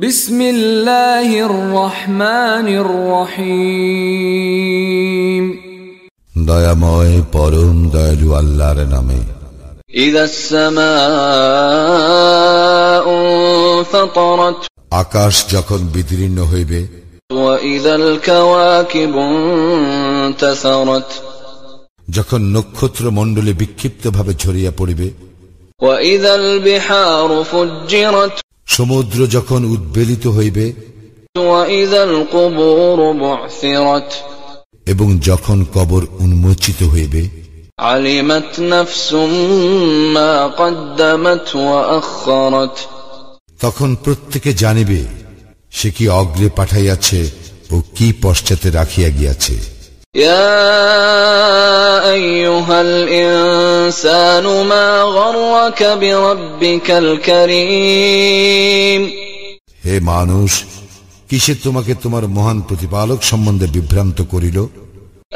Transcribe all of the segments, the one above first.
বিসমিল্লাহির রহমানির রহিম। দয়াময় পরম দয়ালু আল্লাহর নামে। ইযাস সামাউ ফাতারাত, আকাশ যখন বিদীর্ণ হইবে। ওয়া ইযাল কাওয়াকিবু ইনতাসারাত, যখন নক্ষত্র মণ্ডলী বিক্ষিপ্তভাবে ছড়িয়ে পড়িবে। ওয়া ইযাল বিহারু ফুজ্জিরাত, সমুদ্র যখন উদ্বেলিত হইবে। ওয়া ইযাল কুবুরু বু'সিরাত, এবং যখন কবর উন্মোচিত হইবে। আলিমাত নাফসুম মা কদ্দামাত ওয়া আখখারাত, তখন প্রত্যেকে জানিবে সে কি অগ্রে পাঠাইয়াছে ও কি পশ্চাতে রাখিয়া গিয়াছে। ইয়া আইয়ুহাল ইনসানু মা গররাকা বিরাব্বিকাল কারীম, হে মানুষ, কিসে তোমাকে তোমার মহান প্রতিপালক সম্বন্ধে বিভ্রান্ত করিল।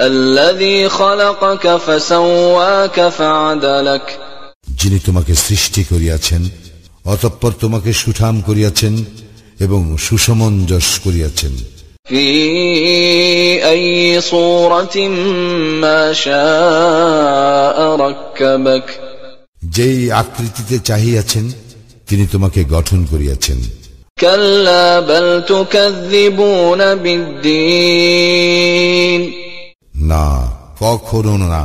আল্লাযী খালাকাকা ফাসাওয়াকা ফাআদালাক, যিনি তোমাকে সৃষ্টি করিয়াছেন অতঃপর তোমাকে সুঠাম করিয়াছেন এবং সুসমঞ্জস করিয়াছেন। ফি আইয়ি সূরাতিন মা শাআ রাক্কাবাক, যেই আকৃতিতে চাহিয়াছেন তিনি তোমাকে গঠন করিয়াছেন। কাল্লা বাল তুকাযযিবুনা বিদ্দীন, না, কখনো না,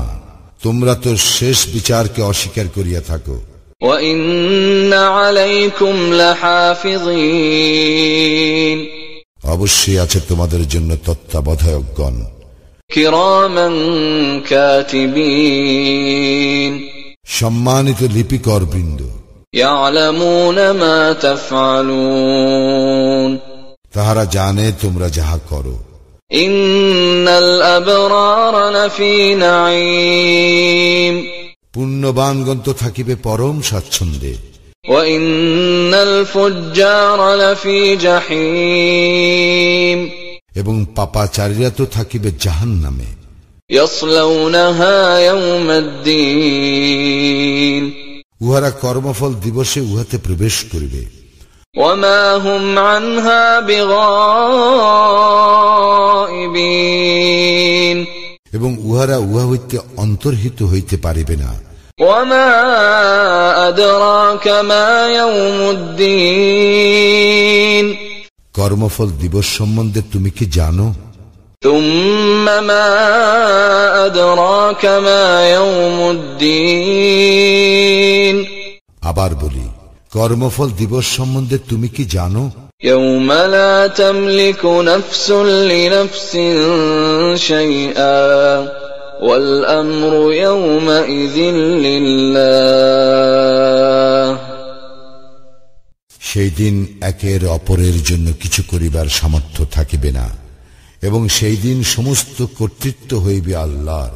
তোমরা তো শেষ বিচারকে অস্বীকার করিয়া থাকো। ওয়া ইন্না আলাইকুম লাহাফিযিন, অবশ্যই আছে তোমাদের জন্য তত্ত্বাবধায়কগণ। কিরামান কাতিবিন, সম্মানিত লিপিকর বৃন্দ। ইয়ালামুনা মা তাফআলুন, তাহারা জানে তোমরা যাহা করো। ইন্নাল আবরারা লাফি নাঈম, পুণ্যবানগণ তো থাকিবে পরম স্বাচ্ছন্দ্যে। ওয়া ইন্নাল ফুজ্জারা লাফি জাহিম, এবং পাপাচারীরা তো থাকিবে জাহান্নামে। ইয়াসলাউনাহা ইয়াওমাদ্দিন, উহারা কর্মফল দিবসে উহাতে প্রবেশ করিবে। ওয়া মা হুম আনহা বিগাইবিন, এবং উহারা উহা হইতে অন্তর্হিত হইতে পারিবে না। ওয়া মা আদরাকা মা ইয়াউমুদ্দিন, কর্মফল দিবস সম্বন্ধে তুমি কি জানো? তুম্মা মা আদরাকা মা ইয়াউমুদ্দিন, আবার বলি, কর্মফল দিবস সম্বন্ধে তুমি কি জানো? ইয়াওমা লা তামলিকু নাফসুন লিনাফসিন শাইআ ওয়াল আমরু ইয়াওমাইযিন লিল্লাহ, সেই দিন একের অপরের জন্য কিছু করিবার সামর্থ্য থাকিবে না এবং সেই দিন সমস্ত কর্তৃত্ব হইবে আল্লাহর।